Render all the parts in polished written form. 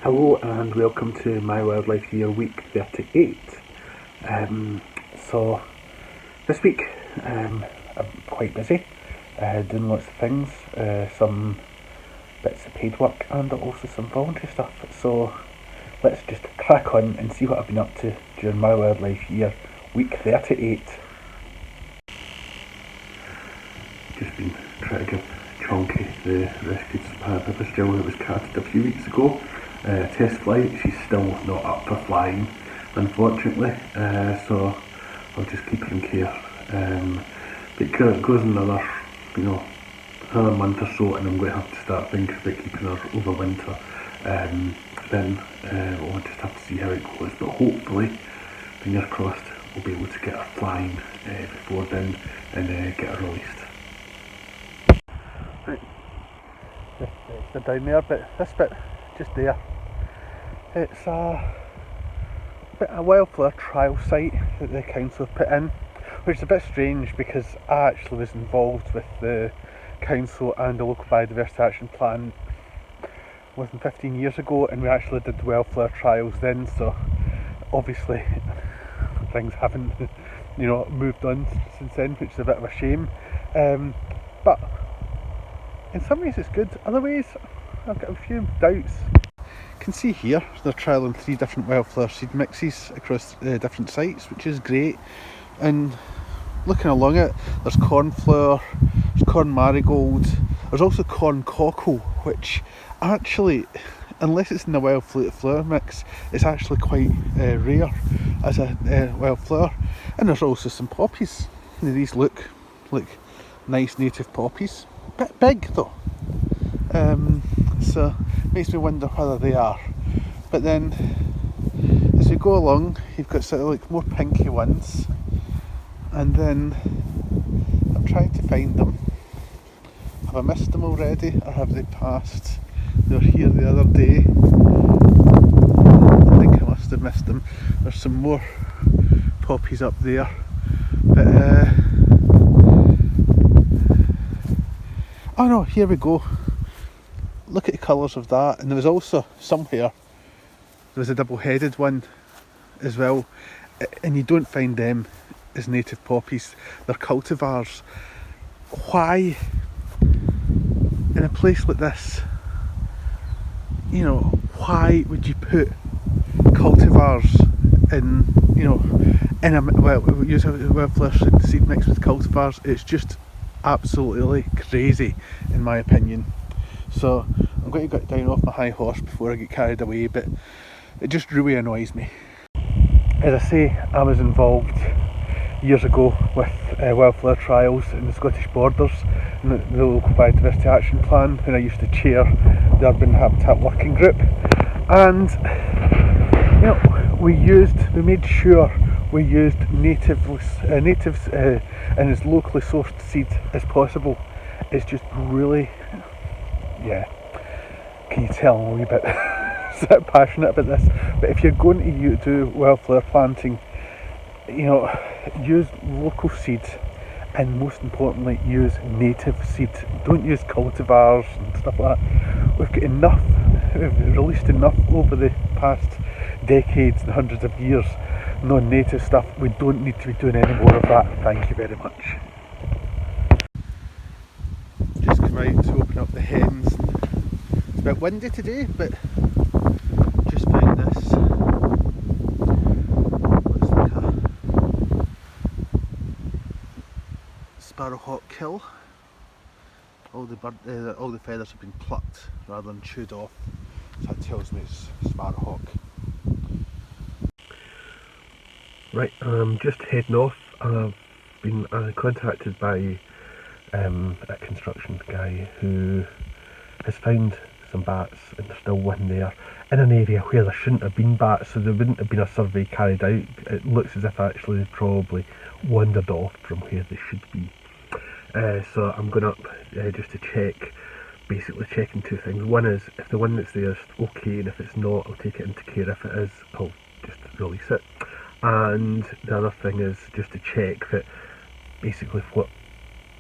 Hello and welcome to my wildlife year week 38. So this week I'm quite busy doing lots of things, some bits of paid work and also some voluntary stuff. So let's just crack on and see what I've been up to during my wildlife year week 38. Just been trying to give Chonky, the rescued pipistrelle that was catted a few weeks ago, test flight. She's still not up for flying, unfortunately, so I'll just keep her in care. But it goes another month or so, and I'm going to have to start thinking about keeping her over winter. Then we'll just have to see how it goes, but hopefully, fingers crossed, we'll be able to get her flying before then and get her released. Right, they're down there, but this bit just there, it's a wildflower trial site that the council have put in, which is a bit strange because I actually was involved with the council and the local biodiversity action plan more than 15 years ago, and we actually did wildflower trials then, so obviously things haven't moved on since then, which is a bit of a shame, but in some ways it's good, other ways I've got a few doubts. You can see here they're trialling 3 different wildflower seed mixes across different sites, which is great. And looking along it, there's cornflower, there's corn marigold, there's also corn cockle, which actually, unless it's in the wildflower mix, it's actually quite rare as a wildflower. And there's also some poppies. These look like nice native poppies. Bit big though, so makes me wonder whether they are. But then as we go along, you've got sort of like more pinky ones, and then I'm trying to find them. Have I missed them already, or have they passed? They were here the other day. I think I must have missed them. There's some more poppies up there, but oh no, here we go. Look at the colours of that. And there was also somewhere, there was a double-headed one as well, and you don't find them as native poppies, they're cultivars. Why, in a place like this, why would you put cultivars in, use a wildflower seed mix with cultivars? It's just absolutely crazy in my opinion. So I'm going to get down off my high horse before I get carried away, but it just really annoys me. As I say, I was involved years ago with wildflower trials in the Scottish Borders and the local biodiversity action plan, when I used to chair the Urban Habitat Working Group, and we made sure we used natives and as locally sourced seed as possible. It's just really, can you tell I'm a wee bit passionate about this? But if you're going to do wildflower planting, use local seed, and most importantly use native seed. Don't use cultivars and stuff like that. We've released enough over the past decades and hundreds of years non-native stuff. We don't need to be doing any more of that. Thank you very much. Just come out to open up the hens. It's a bit windy today, but just found this. Looks like a sparrowhawk kill. All the feathers have been plucked rather than chewed off, so that tells me it's sparrowhawk. Right, I'm just heading off. I've been contacted by a construction guy who has found some bats, and there's still one there in an area where there shouldn't have been bats, so there wouldn't have been a survey carried out. It looks as if actually they probably wandered off from where they should be. So I'm going up just to check, basically checking 2 things. One is if the one that's there is okay, and if it's not, I'll take it into care. If it is, I'll just release it. And the other thing is just to check that basically what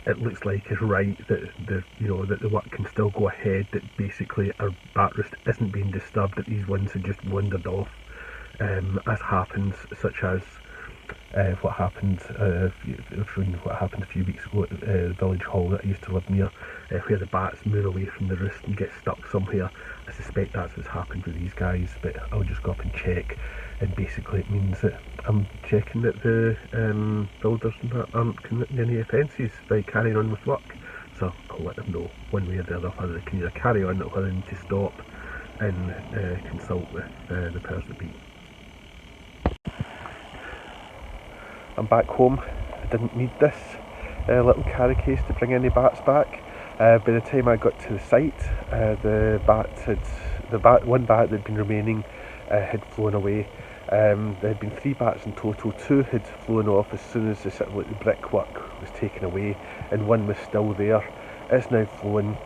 it looks like is right, that that the work can still go ahead, that basically our bat roost isn't being disturbed, that these ones have just wandered off, as happens, such as what happened a few weeks ago at the village hall that I used to live near, where the bats move away from the roost and get stuck somewhere. I suspect that's what's happened with these guys, but I'll just go up and check, and basically it means that I'm checking that the builders aren't committing any offences by carrying on with work. So I'll let them know one way or the other whether they can either carry on or whether they need to stop and consult with the powers that be. I'm back home. I didn't need this little carry case to bring any bats back. By the time I got to the site, one bat that had been remaining had flown away. There had been 3 bats in total. 2 had flown off as soon as the brickwork was taken away, and 1 was still there. It's now flown.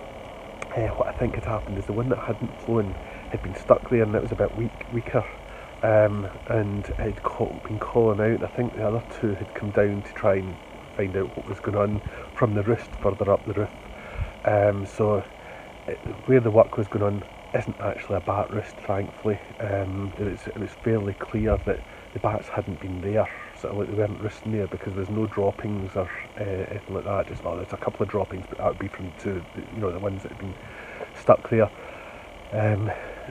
What I think had happened is the one that hadn't flown had been stuck there, and it was a bit weaker. And it had been calling out. I think the other 2 had come down to try and find out what was going on from the roost further up the roof. So where the work was going on isn't actually a bat roost, thankfully. It was fairly clear that the bats hadn't been there, sort of like they weren't roosting there, because there's no droppings or anything like that. Just there's a couple of droppings, but that would be from the ones that had been stuck there.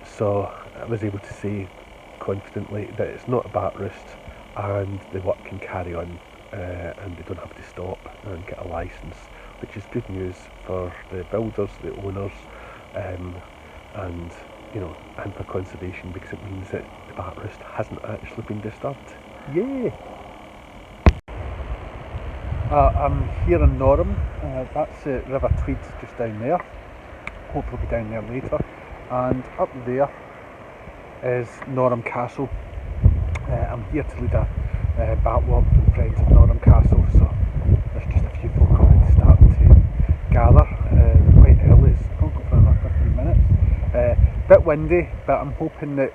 So I was able to say confidently that it's not a bat roost, and the work can carry on, and they don't have to stop and get a licence, which is good news for the builders, the owners, and for conservation, because it means that the bat roost hasn't actually been disturbed. Yay! I'm here in Norham. That's the River Tweed just down there. Hope it'll be down there later. And up there is Norham Castle. I'm here to lead a bat walk with friends at Norham Castle, so there's just a few folk already starting to gather. Quite early, it's not got for another 15 minutes. Bit windy, but I'm hoping that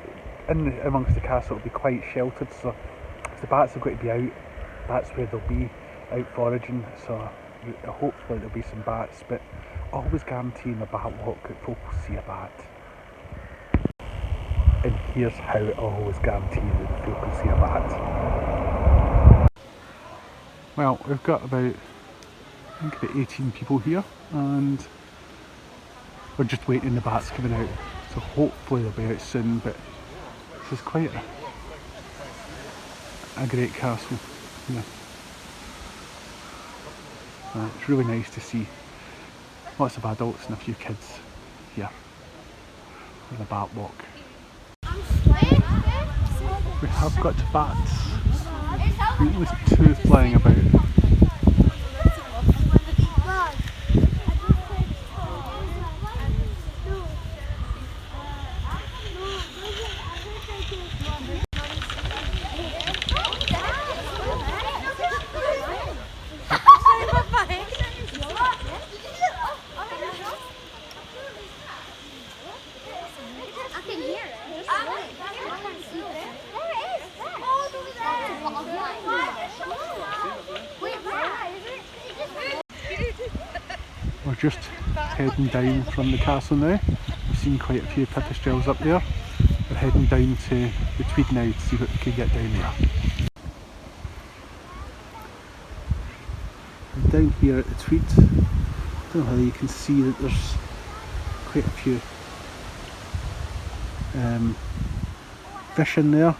amongst the castle it'll be quite sheltered, so if the bats are going to be out, that's where they'll be, out foraging, so hopefully there'll be some bats, but always guaranteeing a bat walk that folk will see a bat. And here's how it always guarantees that folk will see a bat. Well, we've got about 18 people here, and we're just waiting the bats coming out, so hopefully they'll be out soon. But this is quite a great castle. It's really nice to see lots of adults and a few kids here for the bat walk. We have got bats. I think there's 2 flying about. We're just heading down from the castle now. We've seen quite a few pipistrelles up there. We're heading down to the Tweed now to see what we can get down there. I'm down here at the Tweed. I don't know whether you can see that there's quite a few fish in there,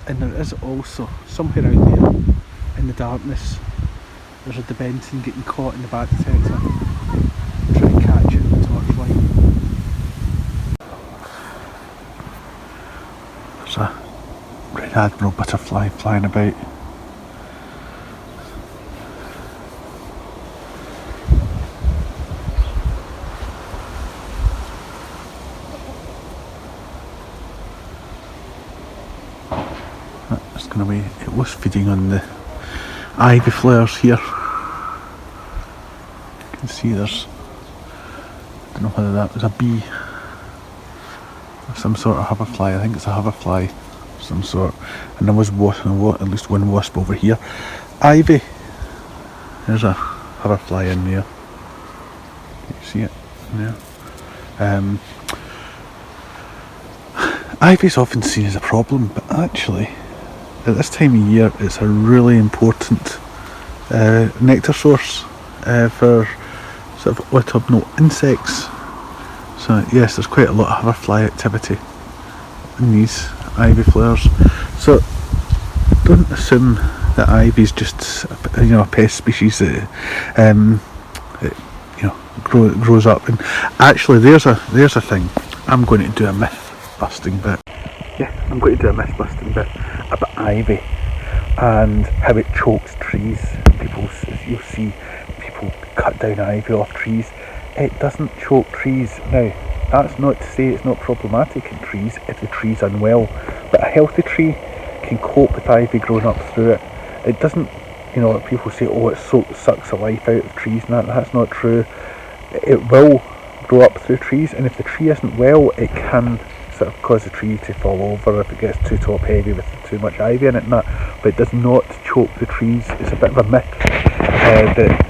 and there is also somewhere out there in the darkness there's a dibenton getting caught in the bat detector. Try and catch it with the torchlight. There's a red admiral butterfly flying about. That's going away. It was feeding on the ivy flowers here. You can see there's, I don't know whether that was a bee or some sort of hoverfly. I think it's a hoverfly of some sort. And there was at least one wasp over here. Ivy. There's a have a fly in there. You see it? Yeah. Ivy's often seen as a problem, but actually, at this time of year, it's a really important nectar source for sort of autumnal insects. So yes, there's quite a lot of hoverfly activity in these ivy flowers. So don't assume that ivy's just a pest species that grows up. And actually, there's a thing. I'm going to do a myth busting bit. Yeah, I'm going to do a myth busting bit about ivy and how it chokes trees. You'll see people cut down ivy off trees. It doesn't choke trees. Now, that's not to say it's not problematic in trees if the tree's unwell, but a healthy tree can cope with ivy growing up through it. It doesn't, people say, oh, it sucks the life out of trees, and that's not true. It will grow up through trees, and if the tree isn't well, it can sort of cause the tree to fall over if it gets too top heavy with too much ivy in it and that, but it does not choke the trees. It's a bit of a myth that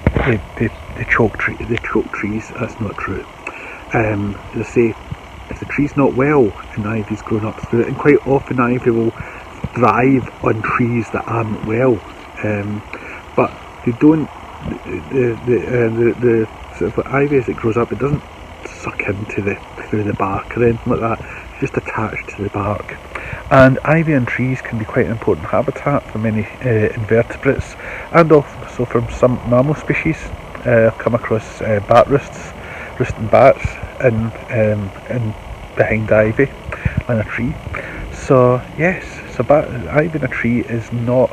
they choke trees. That's not true. As I say, if the tree's not well and ivy's grown up through it, and quite often ivy will thrive on trees that aren't well, but they don't. The sort of ivy as it grows up, it doesn't suck through the bark or anything like that. It's just attached to the bark. And ivy in trees can be quite an important habitat for many invertebrates, and also from some mammal species. I've come across bat roosting bats in behind ivy on a tree. So yes, ivy in a tree is not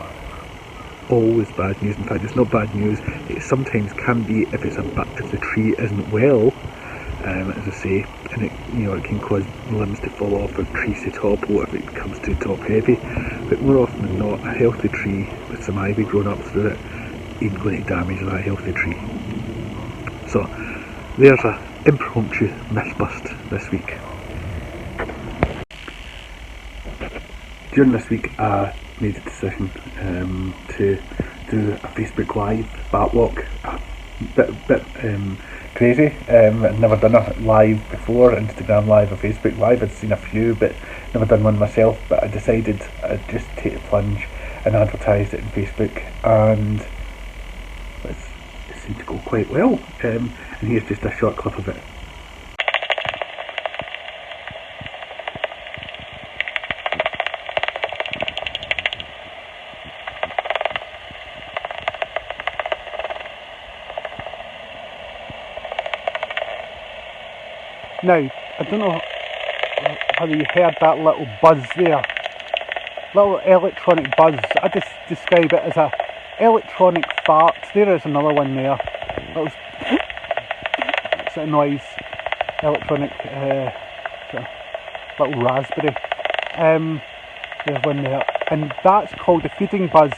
always bad news. In fact, it's not bad news. It sometimes can be if the tree isn't well, as I say, and it can cause limbs to fall off or trees to topple if it becomes too top heavy. But more often than not, a healthy tree with some ivy growing up through it ain't going to damage that healthy tree. So there's a impromptu myth bust this week. During this week, I made a decision to do a Facebook Live bat walk. A bit crazy. I'd never done a live before, Instagram Live or Facebook Live. I'd seen a few, but never done one myself. But I decided I'd just take the plunge and advertised it on Facebook, and it seemed to go quite well. And here's just a short clip of it. Now, I don't know whether you heard that little buzz there, little electronic buzz. I just describe it as a electronic fart. There is another one there. It's a noise, electronic sort of little raspberry. There's one there, and that's called a feeding buzz.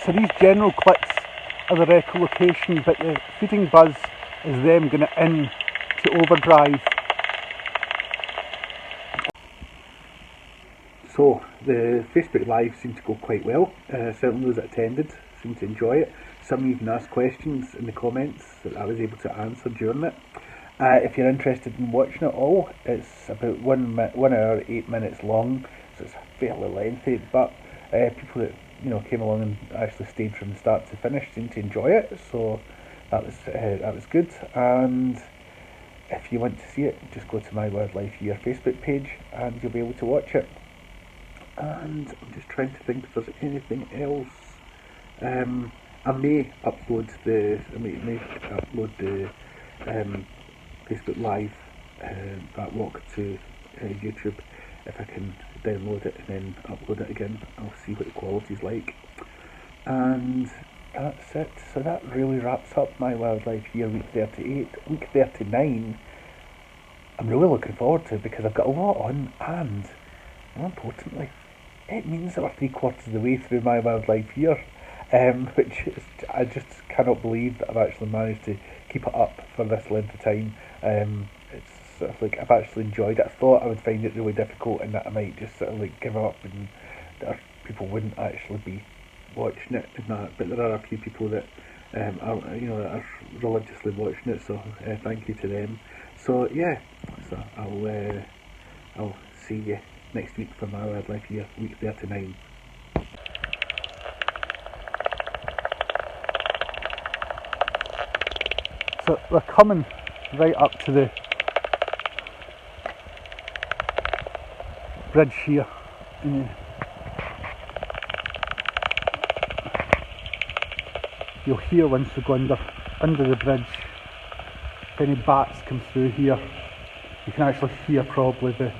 So these general clicks are the echolocation, but the feeding buzz is them going in to overdrive. So the Facebook Live seemed to go quite well. Certainly those that attended seemed to enjoy it. Some even asked questions in the comments that I was able to answer during it. If you're interested in watching it all, it's about 1 hour 8 minutes long, so it's fairly lengthy. But people that came along and actually stayed from start to finish seemed to enjoy it, so that was good. And if you want to see it, just go to my Wildlife Year Facebook page and you'll be able to watch it. And I'm just trying to think if there's anything else. I may upload the Facebook Live that walk to YouTube if I can download it and then upload it again. I'll see what the quality's like. And that's it. So that really wraps up my Wildlife Year week 38. Week 39 I'm really looking forward to, because I've got a lot on, and more importantly, it means that we're 3/4 of the way through my Wildlife Year, which is, I just cannot believe that I've actually managed to keep it up for this length of time. It's sort of like I've actually enjoyed it. I thought I would find it really difficult and that I might just sort of like give up and that people wouldn't actually be watching it and that, but there are a few people that are religiously watching it. So thank you to them. So yeah, so I'll see you next week for my wildlife here, week 39. So we're coming right up to the bridge here. You'll hear once we go under the bridge, if any bats come through here, you can actually hear probably the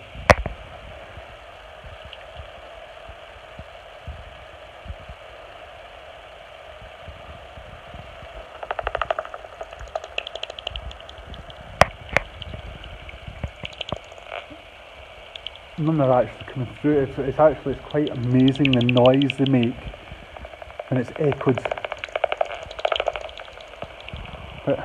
none are actually coming through. It's quite amazing the noise they make, and it's echoed. But